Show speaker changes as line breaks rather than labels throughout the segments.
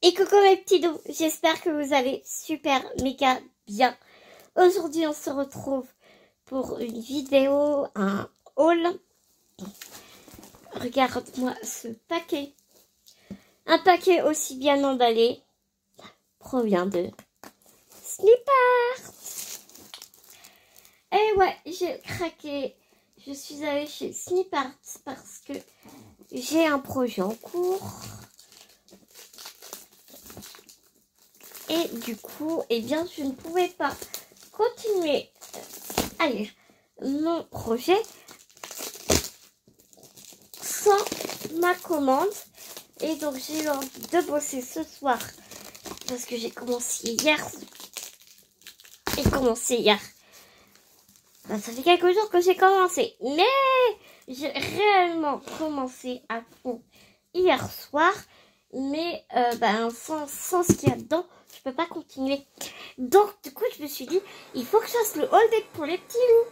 Et coucou mes petits doux, j'espère que vous allez super méga bien. Aujourd'hui on se retrouve pour une vidéo, un haul. Regarde-moi ce paquet. Un paquet aussi bien emballé provient de Snippart. Et ouais, j'ai craqué. Je suis allée chez Snippart parce que j'ai un projet en cours. Et du coup, eh bien, je ne pouvais pas continuer mon projet sans ma commande. Et donc, j'ai eu envie de bosser ce soir parce que j'ai commencé hier. Ben, ça fait quelques jours que j'ai commencé. Mais j'ai réellement commencé à fond hier soir. Mais sans ce qu'il y a dedans, je peux pas continuer. Donc du coup je me suis dit, il faut que je fasse le haul deck pour les petits loups.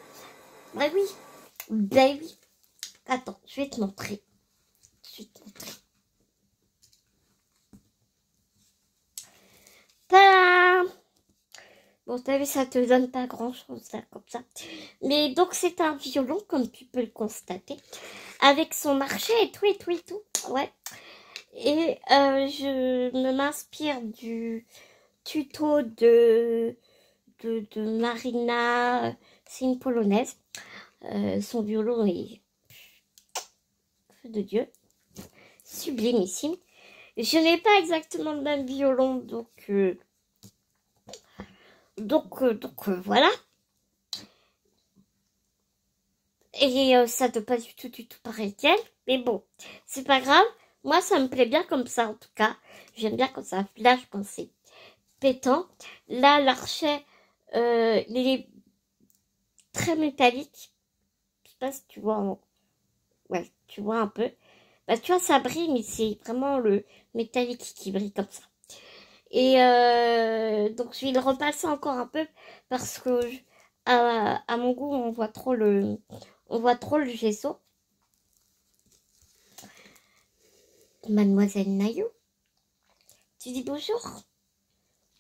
Bah oui. Attends, je vais te montrer. Tadam! Bon, t'as vu, ça te donne pas grand chose ça, comme ça. Mais donc c'est un violon, comme tu peux le constater, avec son marché et tout. Ouais. Et je m'inspire du tuto de Marina. C'est une polonaise. Son violon est feu de Dieu, sublimissime. Je n'ai pas exactement le même violon, donc voilà. Et ça ne doit pas du tout pareil qu'elle. Mais bon, c'est pas grave. Moi, ça me plaît bien comme ça, en tout cas. J'aime bien quand ça flash, quand c'est pétant. Là, l'archet, il est très métallique. Je sais pas si tu vois. Ouais, tu vois un peu. Bah, tu vois, ça brille, mais c'est vraiment le métallique qui brille comme ça. Et donc, je vais le repasser encore un peu parce que, à mon goût, on voit trop le gesso. Mademoiselle Nayo, tu dis bonjour?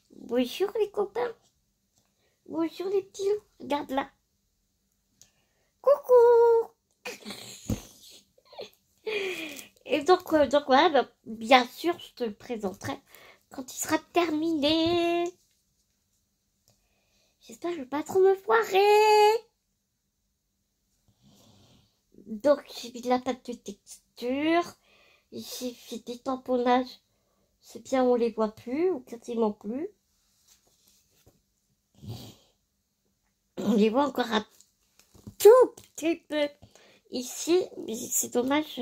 Bonjour les copains. Bonjour les petits loups. Regarde là. Coucou. Et donc voilà, bah, bien sûr, je te le présenterai quand il sera terminé. J'espère que je ne vais pas trop me foirer. Donc, j'ai mis de la pâte de texture. J'ai fait des tamponnages. C'est bien, on les voit plus, ou quasiment plus. On les voit encore un tout petit peu ici, mais c'est dommage.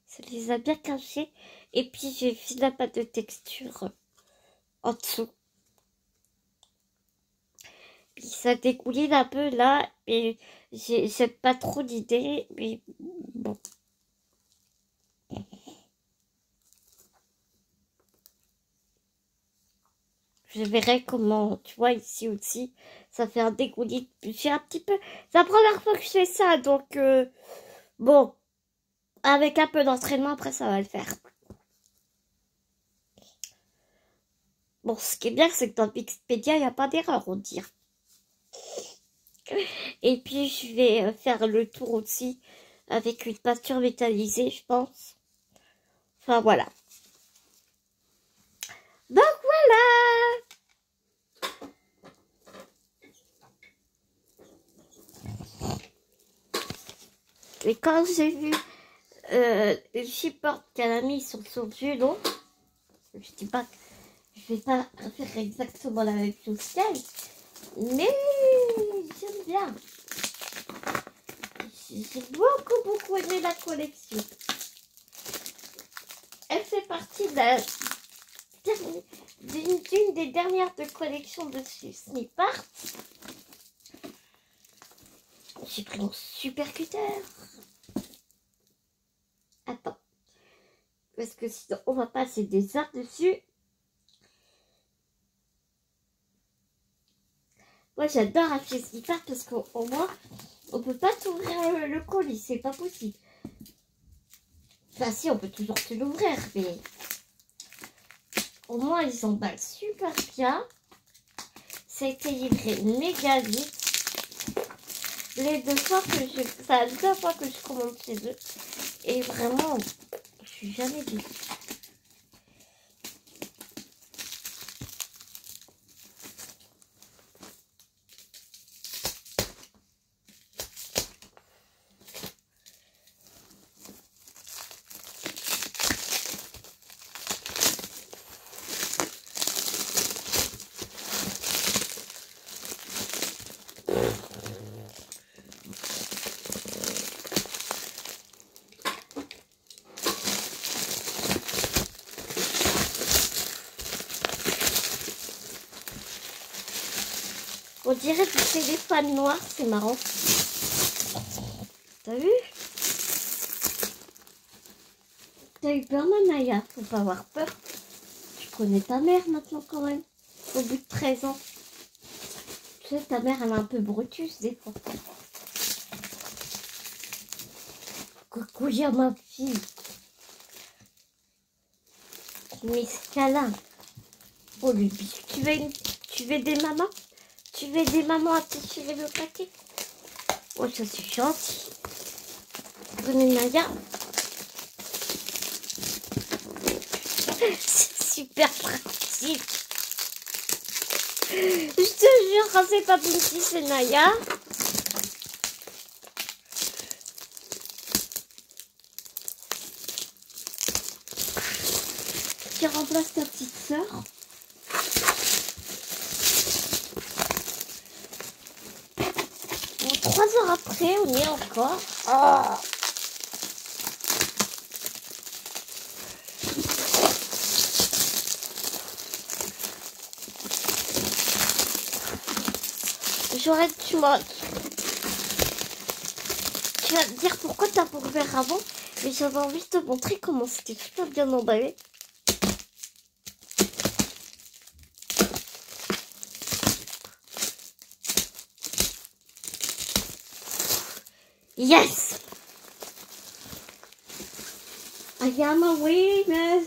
Ça les a bien cachés. Et puis, j'ai fait de la pâte de texture en dessous. Puis ça dégouline un peu là, et j'ai pas trop d'idées, mais bon. Je verrai comment, tu vois, ici aussi, ça fait un dégoulis. J'ai un petit peu... C'est la première fois que je fais ça, donc bon, avec un peu d'entraînement, après ça va le faire. Bon, ce qui est bien, c'est que dans Wikipédia, il n'y a pas d'erreur, on dirait. Et puis, je vais faire le tour aussi avec une peinture métallisée, je pense. Enfin, voilà. Donc, voilà. Et quand j'ai vu le support qu'elle a mis sur son violon, je dis pas que je vais pas faire exactement la même chose qu'elle, mais j'aime bien. J'ai beaucoup aimé la collection. Elle fait partie d'une des dernières de collections de chez Snippart. J'ai pris mon super cutter. Attends. Parce que sinon, on va passer des heures dessus. Moi, j'adore acheter Snippart parce qu'au moins, on peut pas s'ouvrir le colis. C'est pas possible. Enfin si, on peut toujours te l'ouvrir, mais au moins ils emballent super bien. Ça a été livré méga vite. Les deux fois que je... Ça, la deux fois que je commande chez eux. Et vraiment, je suis jamais déçue. On dirait du téléphone noir, c'est marrant. T'as vu? T'as eu peur, Manaya? Faut pas avoir peur. Tu connais ta mère maintenant quand même. Au bout de 13 ans. Tu sais, ta mère, elle est un peu brutus des fois. Coucou, ma fille. M'escalade. Oh, le bisou. Tu veux des mamans? Tu veux des mamans à te tirer le paquet? Oh, ça c'est gentil. Bonne Naya. C'est super pratique. Je te jure, quand c'est pas petit, c'est Naya. Qui remplace ta petite sœur. Bon, 3 heures après, on y est encore. Oh. J'aurais, tu vas me dire pourquoi t'as pas ouvert avant, mais j'avais envie de te montrer comment c'était super bien emballé. Yes! I am a winner!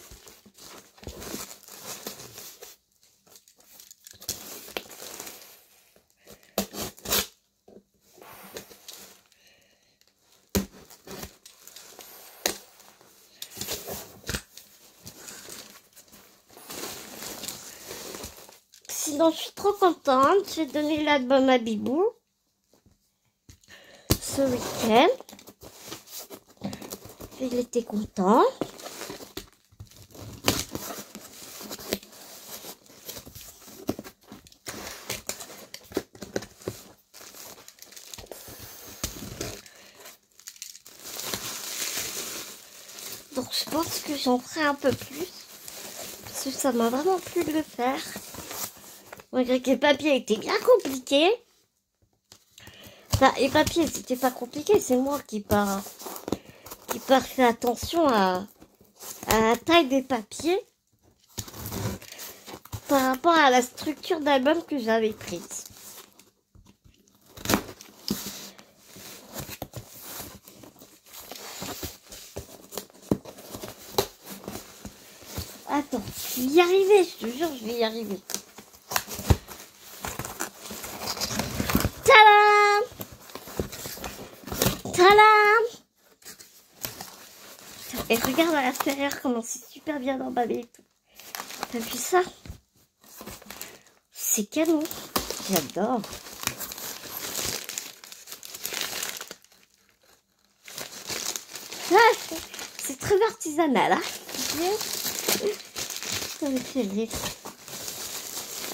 Sinon, je suis trop contente. J'ai donné l'album à Bibou ce week-end. Il était content. Donc, je pense que j'en ferai un peu plus. Parce que ça m'a vraiment plu de le faire. Malgré que les papiers étaient bien compliqués. Enfin, les papiers, c'était pas compliqué. C'est moi qui pas fait attention à la taille des papiers. Par rapport à la structure d'album que j'avais prise. Attends, je vais y arriver, je te jure, je vais y arriver. Tadam! Tadam! Et regarde à l'intérieur comment c'est super bien emballé et tout. T'as vu ça? C'est canon. J'adore. Ah, c'est très artisanal, hein? Ça me fait rire.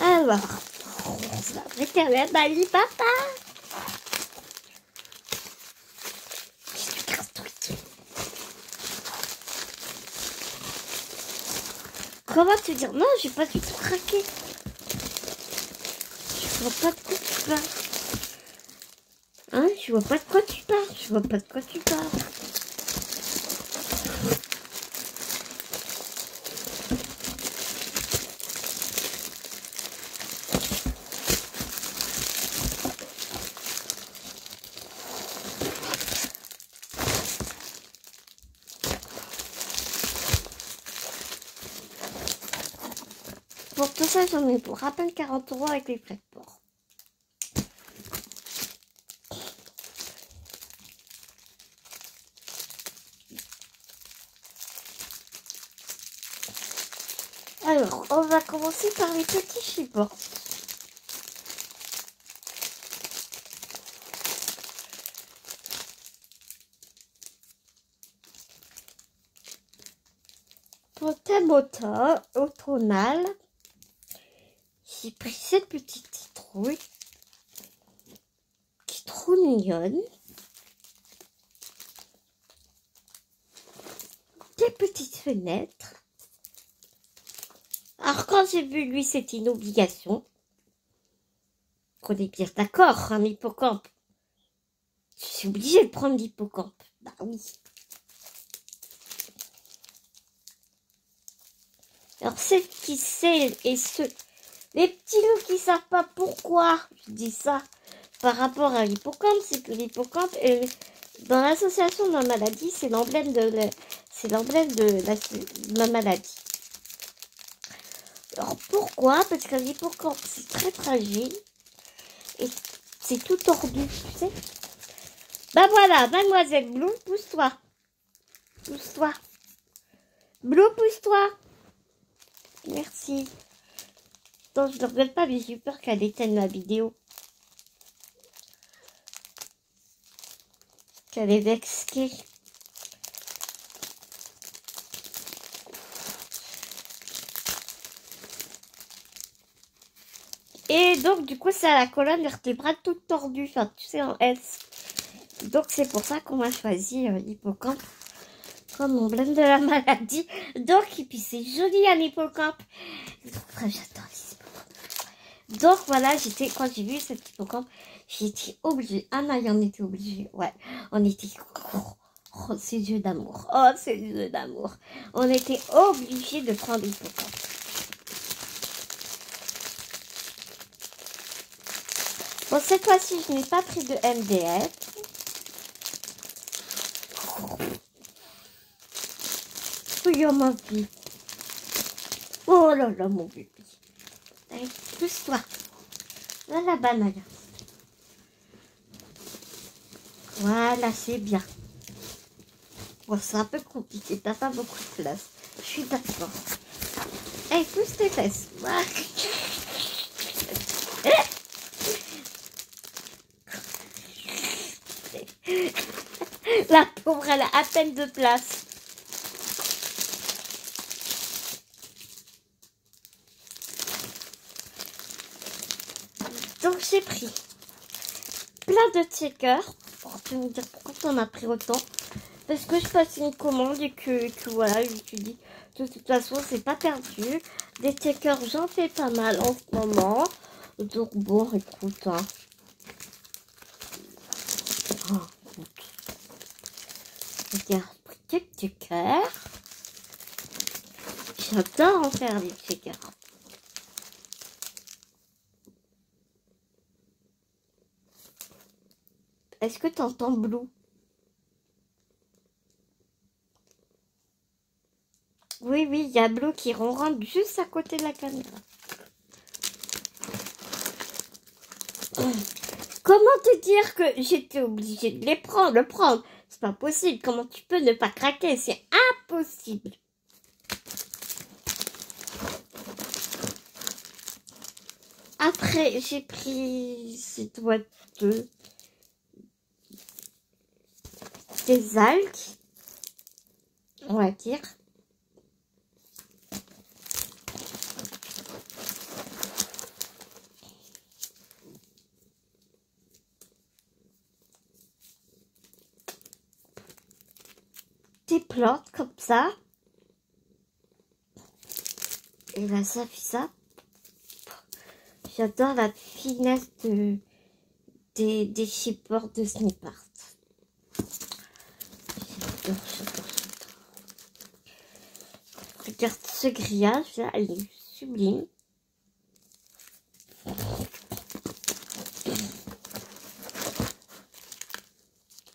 Alors, on va préparer un Ali papa. Comment te dire? Non, j'ai pas du tout craqué. Je vois pas de quoi tu parles. Hein? Je vois pas de quoi tu parles. Je vois pas de quoi tu parles. Pour tout ça, j'en ai pour à peine 40 € avec les frais de port. Alors, on va commencer par les petits chipots. Pour thème automnal, j'ai pris cette petite citrouille qui est trop mignonne. Des petites fenêtres. Alors quand j'ai vu lui, c'était une obligation. Qu'on est bien d'accord, un hippocampe. Je suis obligée de prendre l'hippocampe. Bah oui. Alors celles qui savent et ceux, les petits loups qui savent pas pourquoi je dis ça par rapport à l'hippocampe, c'est que l'hippocampe est dans l'association de la maladie, c'est l'emblème de la maladie. Alors pourquoi? Parce que l'hippocampe c'est très fragile et c'est tout tordu, tu sais. Bah voilà, mademoiselle Blue, pousse-toi. Pousse-toi. Blue, pousse-toi. Merci. Non, je ne regrette pas, mais j'ai eu peur qu'elle éteigne la vidéo. Qu'elle est vexée. Et donc, du coup, c'est à la colonne vertébrale toute tordue. Enfin, tu sais, en S. Donc, c'est pour ça qu'on m'a choisi l'hippocampe comme emblème de la maladie. Donc, et puis c'est joli un hippocampe. J'adore les hippocampes. Donc, voilà, quand j'ai vu cet hippocampe, j'ai été obligée. Anna, on était obligée. Ouais, on était... Oh, ces yeux d'amour. Oh, ces yeux d'amour. On était obligés de prendre l'hippocampe. Bon, cette fois-ci, je n'ai pas pris de MDF. Oh, ma vie. Oh là là, mon bébé. Allez, pousse-toi. Là, la banane. Voilà, c'est bien. Bon, c'est un peu compliqué. T'as pas beaucoup de place. Je suis d'accord. Allez, pousse tes fesses. Voilà. La pauvre, elle a à peine de place. Donc j'ai pris plein de checkers. Tu vas me dire pourquoi tu en as pris autant. Parce que je passe une commande et que voilà, je me suis dit, de toute façon, c'est pas perdu. Des checkers, j'en fais pas mal en ce moment. Donc bon, écoute, hein. Oh, écoute. Regarde, quelques checkers. J'adore en faire des checkers. Est-ce que tu entends Blue? Oui, oui, il y a Blue qui ronronne juste à côté de la caméra. Comment te dire que j'étais obligée de les prendre? C'est pas possible. Comment tu peux ne pas craquer? C'est impossible. Après, j'ai pris cette boîte des algues, on va dire. Des plantes comme ça. Et là, ça fait ça. J'adore la finesse des chipboards de Snipart. J'adore. Regarde ce grillage, là, il est sublime.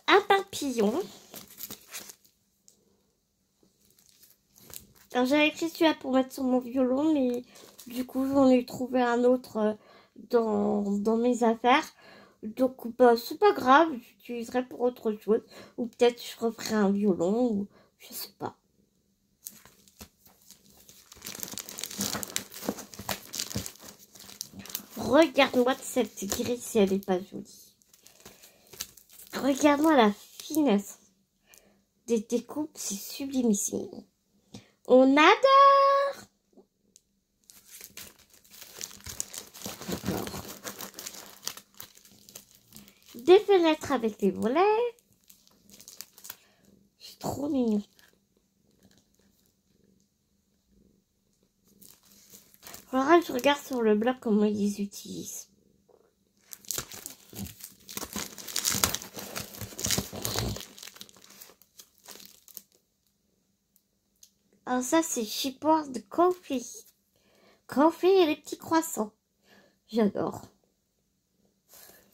Un papillon. Alors j'avais pris celui-là pour mettre sur mon violon, mais Du coup, j'en ai trouvé un autre dans mes affaires. Donc, bah, c'est pas grave, j'utiliserai pour autre chose. Ou peut-être je referai un violon, ou je sais pas. Regarde-moi cette grille si elle est pas jolie. Regarde-moi la finesse des découpes, c'est sublimissime. On adore. D'accord. Des fenêtres avec les volets. C'est trop mignon. Alors, je regarde sur le blog comment ils les utilisent. Alors ça, c'est Shipward de Coffee. Coffee et les petits croissants. J'adore.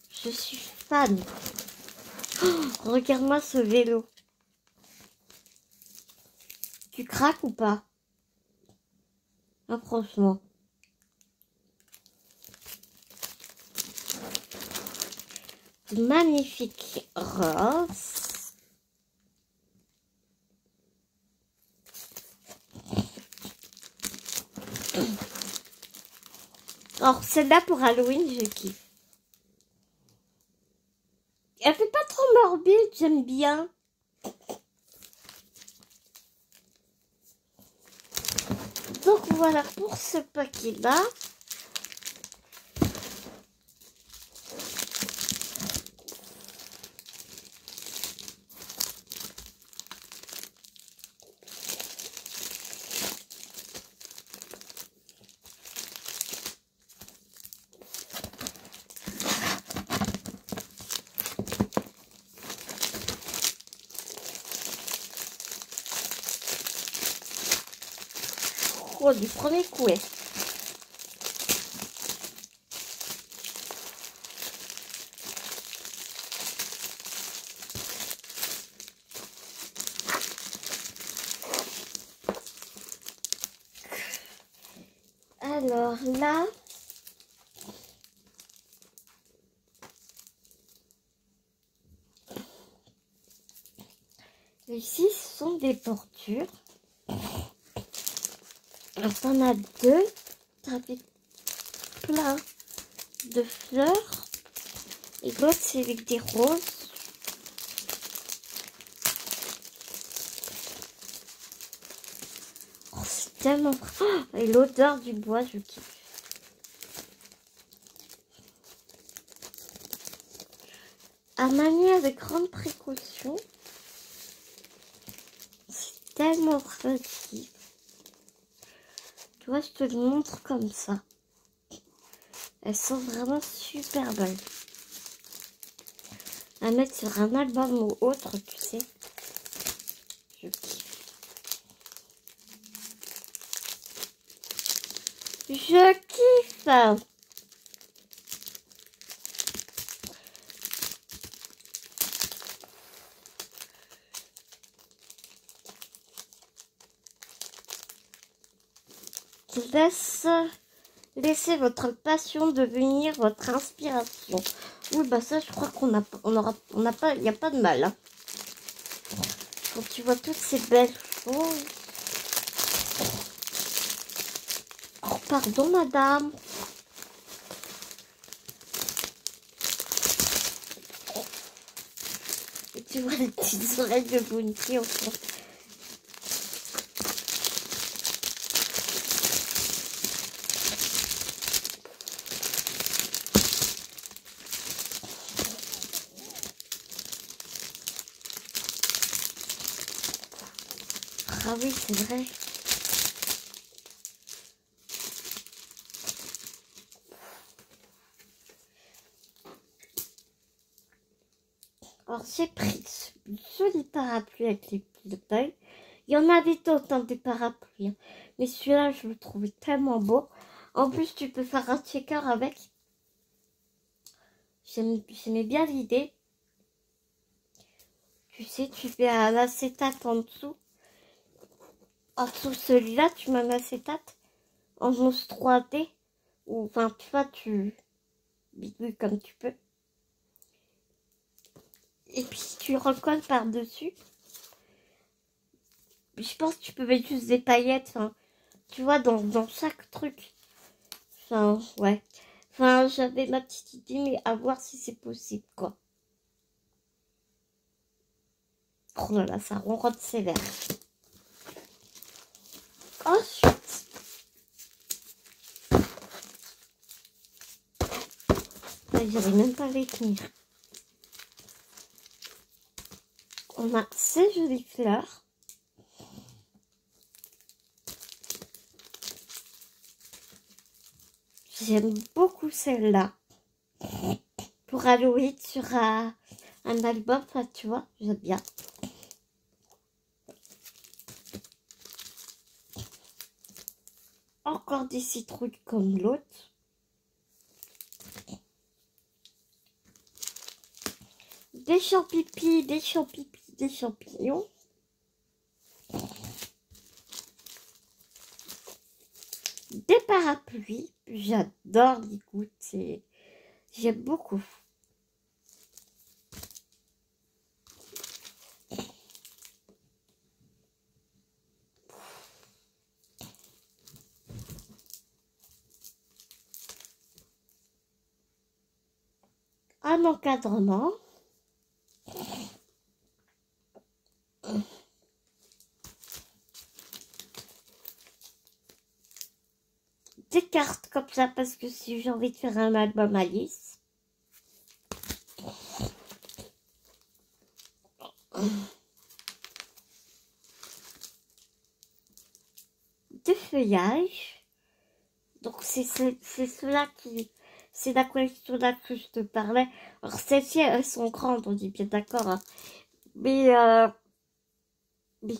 Je suis fan. Oh, regarde-moi ce vélo. Tu craques ou pas? Ah, franchement. Magnifique rose. Alors, celle-là pour Halloween, je kiffe. Elle fait pas trop morbide, j'aime bien. Donc voilà pour ce paquet-là. Oh, du premier coup, ouais. Alors là, ici, ce sont des bordures. Alors, t'en as deux. Avec plein de fleurs. Et l'autre, c'est avec des roses. Oh, c'est tellement... Oh, et l'odeur du bois, je kiffe. À manier avec grande précaution. C'est tellement relatif. Tu vois, je te le montre comme ça. Elles sont vraiment super belles. À mettre sur un album ou autre, tu sais. Je kiffe. Je kiffe. Laissez votre passion devenir votre inspiration. Oui, bah ça, je crois qu'on a, on n'a pas, il n'y a pas de mal. Hein. Quand tu vois toutes ces belles choses. Oh, pardon, madame. Et tu vois les petites oreilles de Bounty au fond. Ah oui, c'est vrai. Alors, j'ai pris ce joli parapluie avec les petites feuilles. Il y en avait d'autres, hein, des parapluies. Hein. Mais celui-là, je le trouvais tellement beau. En plus, tu peux faire un checker avec. J'aimais bien l'idée. Tu sais, tu fais un acétate en dessous. En dessous celui-là, tu mets un acétate. en mousse 3D. Ou, enfin, tu vois, tu bidouilles comme tu peux. Et puis, tu recolles par-dessus. Je pense que tu peux mettre juste des paillettes, enfin, tu vois, dans chaque truc. Enfin, ouais. Enfin, j'avais ma petite idée, mais à voir si c'est possible, quoi. Oh là là, ça ronronne sévère. Ensuite, j'arrive même pas à les tenir. On a ces jolies fleurs. J'aime beaucoup celle-là. Pour Halloween sur un album, enfin, tu vois, j'aime bien. Encore des citrouilles comme l'autre. Des champignons, des champignons. Des parapluies. J'adore les gouttes. J'aime beaucoup. Un encadrement. Des cartes comme ça parce que si j'ai envie de faire un album à lisse. Des feuillages. Donc c'est cela qui... C'est la collection là que je te parlais. Alors celles-ci, elles sont grandes, on dit bien d'accord. Hein. Mais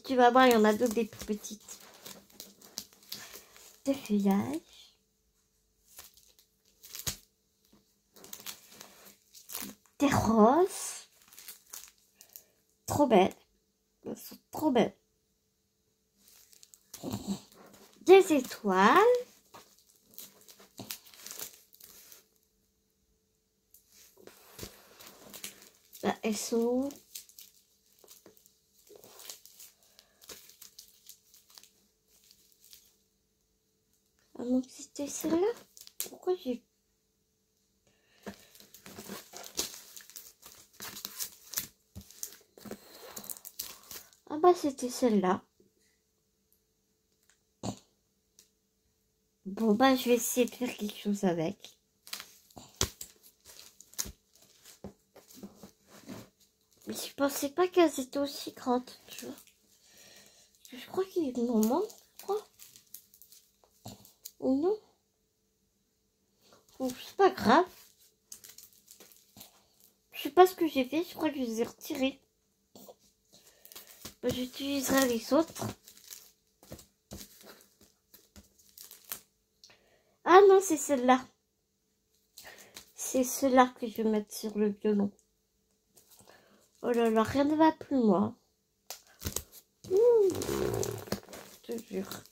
tu vas voir, il y en a d'autres des plus petites. Des feuillages. Des roses. Trop belles. Elles sont trop belles. Des étoiles. Bah, elles sont... Ah non, c'était celle-là. Pourquoi j'ai... Ah bah c'était celle-là. Bon bah je vais essayer de faire quelque chose avec. Mais je pensais pas qu'elles étaient aussi grandes, tu vois. Je crois qu'il m'en manque, je crois. Ou non. Bon, c'est pas grave. Je sais pas ce que j'ai fait, je crois que je les ai retirés. Bah, j'utiliserai les autres. Ah non, c'est celle-là. C'est celle-là que je vais mettre sur le violon. Oh là là, rien ne va plus, moi. Ouh, je te jure.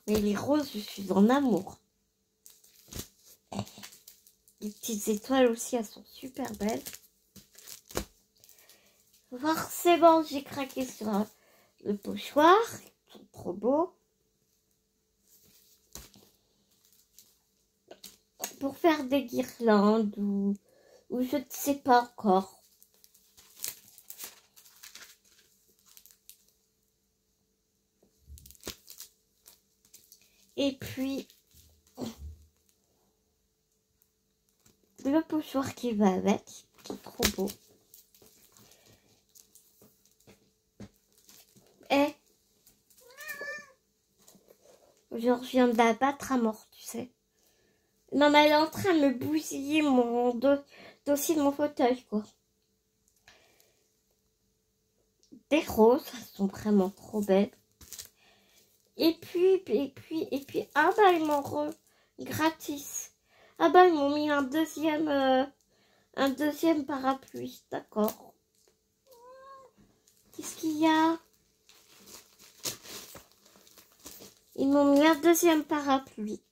Mais les roses, je suis en amour. Les petites étoiles aussi, elles sont super belles. Forcément, j'ai craqué sur le pochoir. Ils sont trop beaux. Pour faire des guirlandes ou je ne sais pas encore. Et puis, le pochoir qui va avec, qui est trop beau. Et je viens de la battre à mort, tu sais. Non, mais elle est en train de me bousiller mon dossier de mon fauteuil, quoi. Des roses, elles sont vraiment trop belles. Et puis, ah bah ils m'ont gratis. Ah bah ils m'ont mis un deuxième parapluie, d'accord. Qu'est-ce qu'il y a? Ils m'ont mis un deuxième parapluie.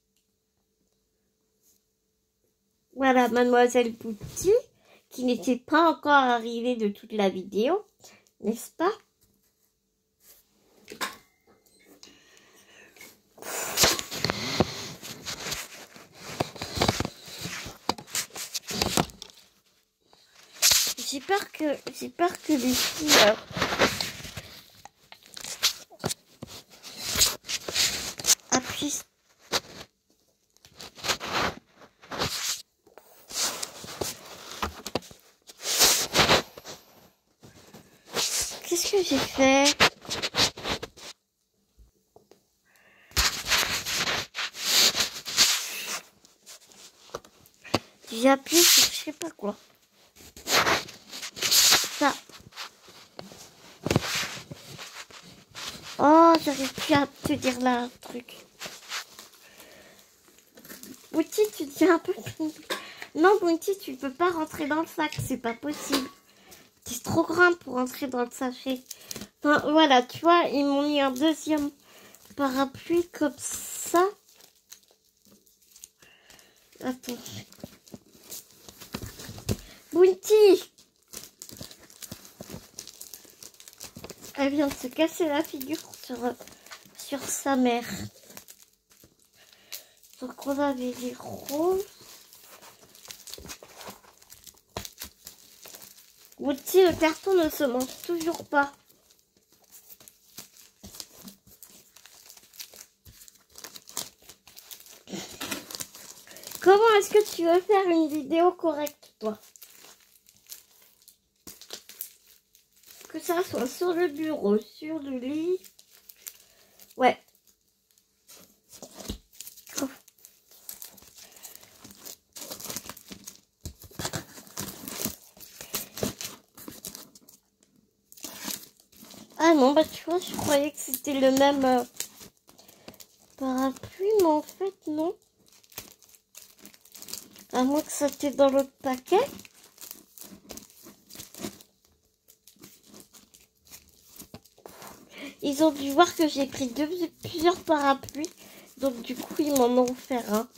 Voilà, Mademoiselle Pouty, qui n'était pas encore arrivée de toute la vidéo, n'est-ce pas? J'ai peur que les filles appuient. Qu'est-ce que j'ai fait? J'ai appuyé sur je sais pas quoi. Ça. Oh, j'arrive plus à te dire là un truc. Bounty, tu dis un peu... Non, Bounty, tu ne peux pas rentrer dans le sac. C'est pas possible. C'est trop grand pour rentrer dans le sachet. Enfin, voilà, tu vois, ils m'ont mis un deuxième parapluie comme ça. Attends. Bounty! Elle vient de se casser la figure sur sa mère. Donc on avait les roses. Bounty, le carton ne se mange toujours pas. Comment est-ce que tu veux faire une vidéo correcte, toi? Que ça soit sur le bureau, sur le lit. Ouais. Oh. Ah non, bah tu vois, je croyais que c'était le même parapluie, mais en fait, non. À moins que ça était dans l'autre paquet. Ils ont dû voir que j'ai pris plusieurs parapluies. Donc du coup, ils m'en ont offert un.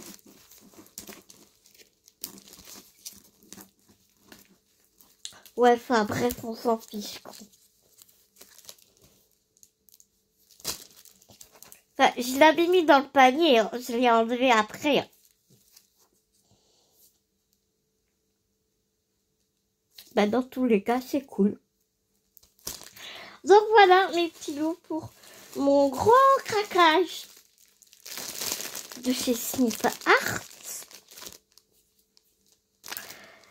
Ouais, enfin bref, on s'en fiche. Enfin, je l'avais mis dans le panier. Je l'ai enlevé après. Bah, dans tous les cas, c'est cool. Donc voilà mes petits loups pour mon gros craquage de chez Smith Art.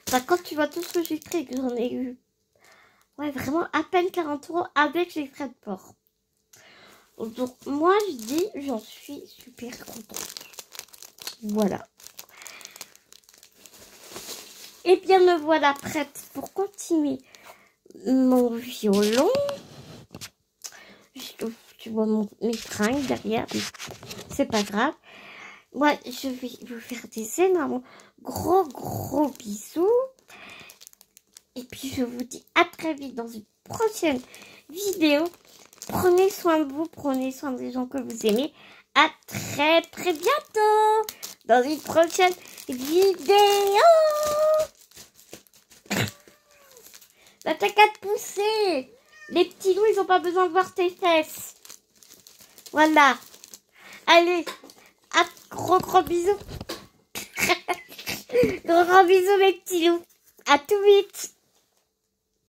Enfin, quand tu vois tout ce que j'ai pris, que j'en ai eu, ouais, vraiment à peine 40 € avec les frais de port. Donc moi je dis, j'en suis super contente. Voilà. Et bien me voilà prête pour continuer mon violon. Tu vois mes fringues derrière, c'est pas grave. Moi, je vais vous faire des énormes gros bisous. Et puis, je vous dis à très vite dans une prochaine vidéo. Prenez soin de vous, prenez soin des gens que vous aimez. À très bientôt dans une prochaine vidéo. Bah, t'as qu'à te pousser. Les petits loups, ils ont pas besoin de voir tes fesses. Voilà. Allez, à gros bisous. Gros bisous mes petits loups. À tout vite.